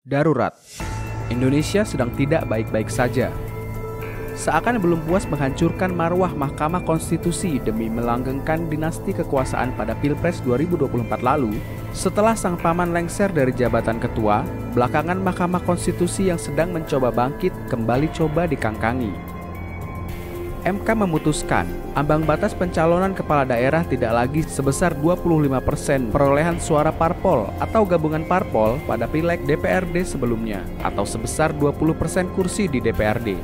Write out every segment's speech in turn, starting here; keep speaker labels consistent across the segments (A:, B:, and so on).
A: Darurat. Indonesia sedang tidak baik-baik saja. Seakan belum puas menghancurkan marwah Mahkamah Konstitusi demi melanggengkan dinasti kekuasaan pada Pilpres 2024 lalu, setelah sang paman lengser dari jabatan ketua, belakangan Mahkamah Konstitusi yang sedang mencoba bangkit kembali coba dikangkangi. MK memutuskan ambang batas pencalonan kepala daerah tidak lagi sebesar 25% perolehan suara parpol atau gabungan parpol pada pileg DPRD sebelumnya, atau sebesar 20% kursi di DPRD.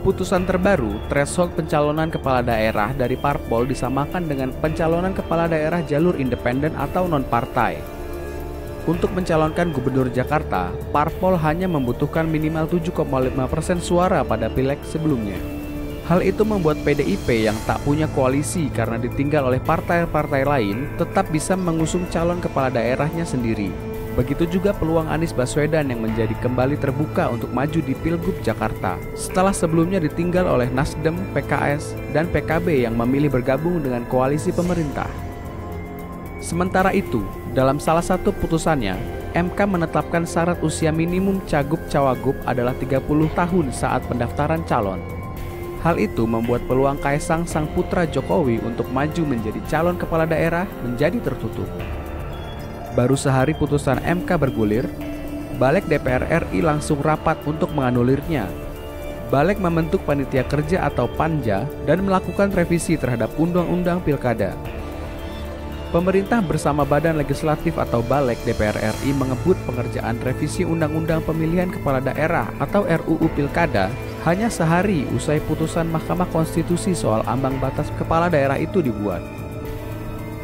A: Putusan terbaru, threshold pencalonan kepala daerah dari parpol disamakan dengan pencalonan kepala daerah jalur independen atau non-partai. Untuk mencalonkan gubernur Jakarta, parpol hanya membutuhkan minimal 7,5% suara pada pileg sebelumnya. Hal itu membuat PDIP yang tak punya koalisi karena ditinggal oleh partai-partai lain tetap bisa mengusung calon kepala daerahnya sendiri. Begitu juga peluang Anies Baswedan yang menjadi kembali terbuka untuk maju di Pilgub Jakarta setelah sebelumnya ditinggal oleh Nasdem, PKS, dan PKB yang memilih bergabung dengan koalisi pemerintah. Sementara itu, dalam salah satu putusannya, MK menetapkan syarat usia minimum cagup-cawagup adalah 30 tahun saat pendaftaran calon. Hal itu membuat peluang Kaisang sang putra Jokowi untuk maju menjadi calon kepala daerah menjadi tertutup. Baru sehari putusan MK bergulir, Balik DPR RI langsung rapat untuk menganulirnya. Balik membentuk panitia kerja atau panja dan melakukan revisi terhadap Undang-Undang Pilkada. Pemerintah bersama Badan Legislatif atau Balik DPR RI mengebut pengerjaan revisi Undang-Undang Pemilihan Kepala Daerah atau RUU Pilkada hanya sehari usai putusan Mahkamah Konstitusi soal ambang batas kepala daerah itu dibuat.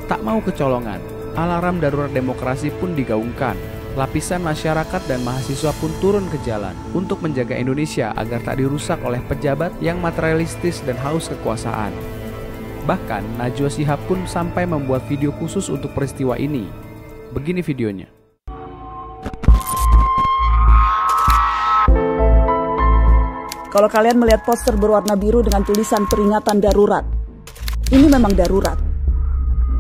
A: Tak mau kecolongan, alarm darurat demokrasi pun digaungkan. Lapisan masyarakat dan mahasiswa pun turun ke jalan untuk menjaga Indonesia agar tak dirusak oleh pejabat yang materialistis dan haus kekuasaan. Bahkan Najwa Shihab pun sampai membuat video khusus untuk peristiwa ini. Begini videonya.
B: Kalau kalian melihat poster berwarna biru dengan tulisan peringatan darurat, ini memang darurat.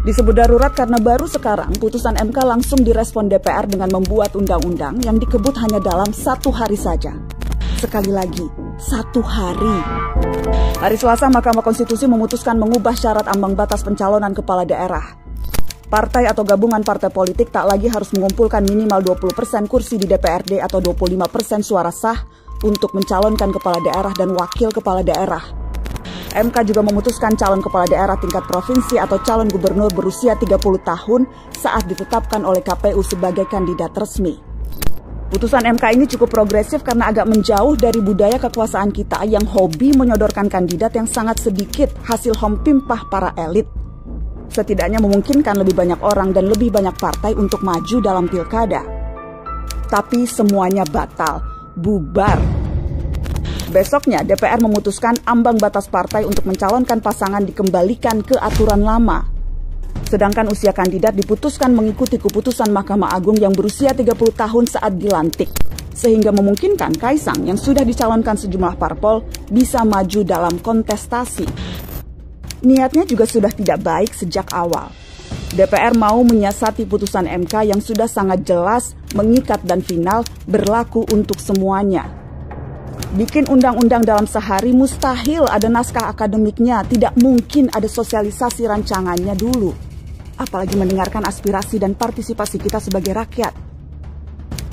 B: Disebut darurat karena baru sekarang putusan MK langsung direspon DPR dengan membuat undang-undang yang dikebut hanya dalam 1 hari saja. Sekali lagi, 1 hari. Hari Selasa, Mahkamah Konstitusi memutuskan mengubah syarat ambang batas pencalonan kepala daerah. Partai atau gabungan partai politik tak lagi harus mengumpulkan minimal 20% kursi di DPRD atau 25% suara sah untuk mencalonkan kepala daerah dan wakil kepala daerah. MK juga memutuskan calon kepala daerah tingkat provinsi atau calon gubernur berusia 30 tahun saat ditetapkan oleh KPU sebagai kandidat resmi. Putusan MK ini cukup progresif karena agak menjauh dari budaya kekuasaan kita yang hobi menyodorkan kandidat yang sangat sedikit hasil hompimpah para elit. Setidaknya memungkinkan lebih banyak orang dan lebih banyak partai untuk maju dalam pilkada. Tapi semuanya batal. Bubar. Besoknya DPR memutuskan ambang batas partai untuk mencalonkan pasangan dikembalikan ke aturan lama. Sedangkan usia kandidat diputuskan mengikuti keputusan Mahkamah Agung yang berusia 30 tahun saat dilantik. Sehingga memungkinkan Kaisang yang sudah dicalonkan sejumlah parpol bisa maju dalam kontestasi. Niatnya juga sudah tidak baik sejak awal. DPR mau menyiasati putusan MK yang sudah sangat jelas, mengikat dan final, berlaku untuk semuanya. Bikin undang-undang dalam sehari mustahil ada naskah akademiknya, tidak mungkin ada sosialisasi rancangannya dulu. Apalagi mendengarkan aspirasi dan partisipasi kita sebagai rakyat.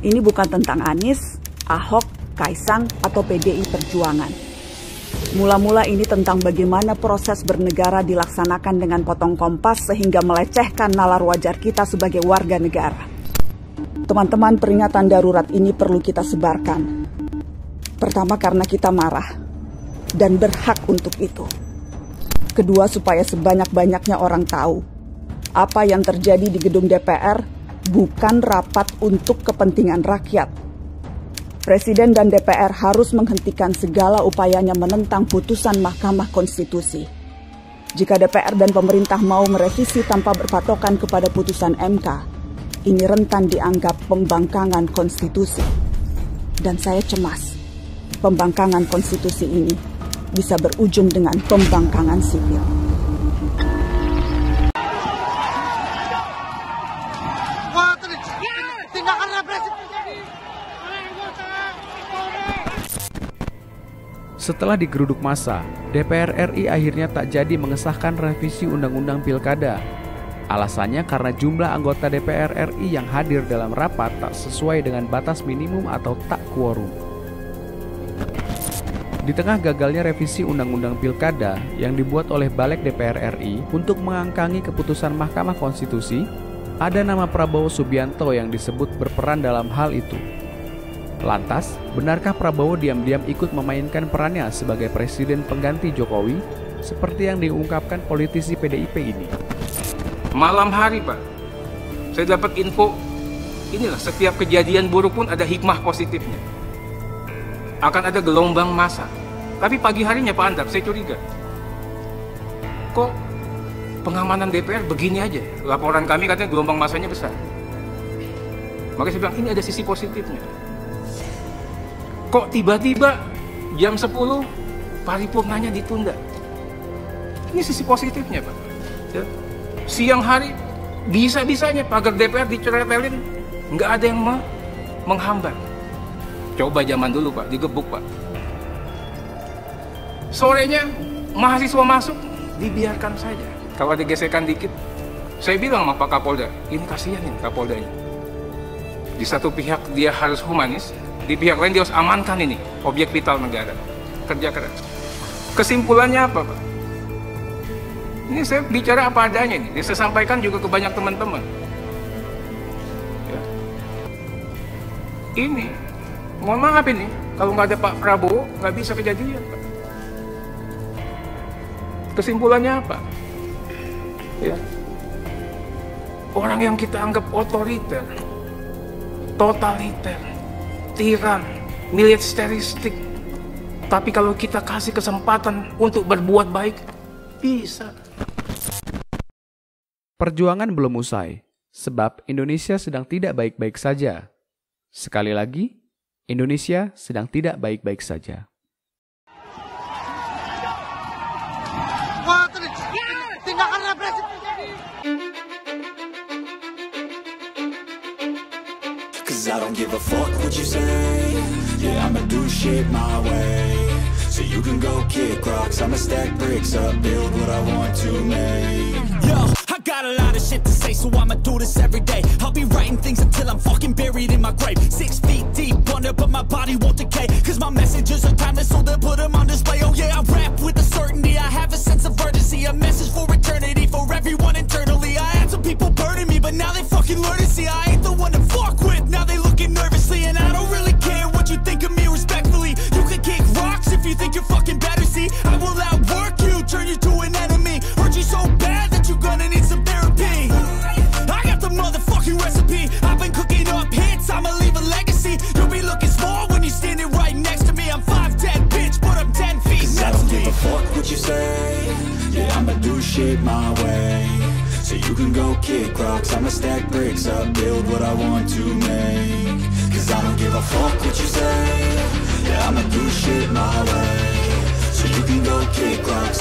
B: Ini bukan tentang Anies, Ahok, Kaisang, atau PDI Perjuangan. Mula-mula ini tentang bagaimana proses bernegara dilaksanakan dengan potong kompas sehingga melecehkan nalar wajar kita sebagai warga negara. Teman-teman, peringatan darurat ini perlu kita sebarkan. Pertama, karena kita marah dan berhak untuk itu. Kedua, supaya sebanyak-banyaknya orang tahu apa yang terjadi di gedung DPR bukan rapat untuk kepentingan rakyat. Presiden dan DPR harus menghentikan segala upayanya menentang putusan Mahkamah Konstitusi. Jika DPR dan pemerintah mau merevisi tanpa berpatokan kepada putusan MK, ini rentan dianggap pembangkangan konstitusi. Dan saya cemas, pembangkangan konstitusi ini bisa berujung dengan pembangkangan sipil.
C: Wah, tindakan Tindakan represif terjadi oleh anggota Polri.
A: Setelah digeruduk massa, DPR RI akhirnya tak jadi mengesahkan revisi Undang-Undang Pilkada. Alasannya karena jumlah anggota DPR RI yang hadir dalam rapat tak sesuai dengan batas minimum atau tak quorum. Di tengah gagalnya revisi Undang-Undang Pilkada yang dibuat oleh Balik DPR RI untuk mengangkangi keputusan Mahkamah Konstitusi, ada nama Prabowo Subianto yang disebut berperan dalam hal itu. Lantas, benarkah Prabowo diam-diam ikut memainkan perannya sebagai presiden pengganti Jokowi, seperti yang diungkapkan politisi PDIP ini?
D: Malam hari, Pak, saya dapat info, inilah setiap kejadian buruk pun ada hikmah positifnya. Akan ada gelombang massa. Tapi pagi harinya Pak Andap, saya curiga. Kok pengamanan DPR begini aja? Laporan kami katanya gelombang massanya besar. Makanya saya bilang, ini ada sisi positifnya. Kok tiba-tiba jam 10 paripurnanya ditunda? Ini sisi positifnya, Pak. Ya. Siang hari bisa-bisanya pagar DPR diceretelin, nggak ada yang menghambat. Coba zaman dulu, Pak, digebuk, Pak. Sorenya mahasiswa masuk, dibiarkan saja. Kalau ada gesekan dikit, saya bilang sama Pak Kapolda, ini kasihan ini Kapoldanya. Di satu pihak dia harus humanis, di pihak lain dia harus amankan ini objek vital negara. Kerja keras. Kesimpulannya apa, Pak? Ini saya bicara apa adanya nih. Saya sampaikan juga ke banyak teman-teman. Ya. Ini, mohon maaf ini, kalau nggak ada Pak Prabowo nggak bisa kejadian, Pak. Kesimpulannya apa? Ya. Orang yang kita anggap otoriter, totaliter, tiran, militeristik, tapi kalau kita kasih kesempatan untuk berbuat baik, bisa.
A: Perjuangan belum usai, sebab Indonesia sedang tidak baik-baik saja. Sekali lagi, Indonesia sedang tidak baik-baik saja.
C: Wah, tindakan represif terjadi.
E: Cause I don't give a fuck what you say. Yeah, I'ma do shit my way. So you can go kick rocks, I'ma stack bricks up, build what I want to make. Yo, I got a lot of shit to say, so I'ma do this every day. I'll be writing things until I'm fucking buried in my grave. 6 feet deep under, but my body won't decay. Cause my messages are timeless, so they'll put them on display. Oh yeah, I rap with a certainty, I have a sense of urgency. A message for eternity, for everyone internally. I had some people burning me, but now they fucking learn to see I ain't the one to fuck with. Now they looking nervously, and I don't really care what you think of me respectfully. You can kick rocks if you think you're fucking better, see. I will outwork you, turn you to an enemy. Hurt you so bad that you're gonna need some therapy. I got the motherfucking recipe. I've been cooking up hits, I'ma leave a legacy. You'll be looking small when you're standing right next to me. I'm 5'10", bitch, but I'm 10 feet. Cause I don't give a fuck what you say. Yeah, I'ma do shit my way. So you can go kick rocks, I'ma stack bricks up, build what I want to make. Cause I don't give a fuck what you say. Yeah, I'ma do shit my way. So you can go kick rocks,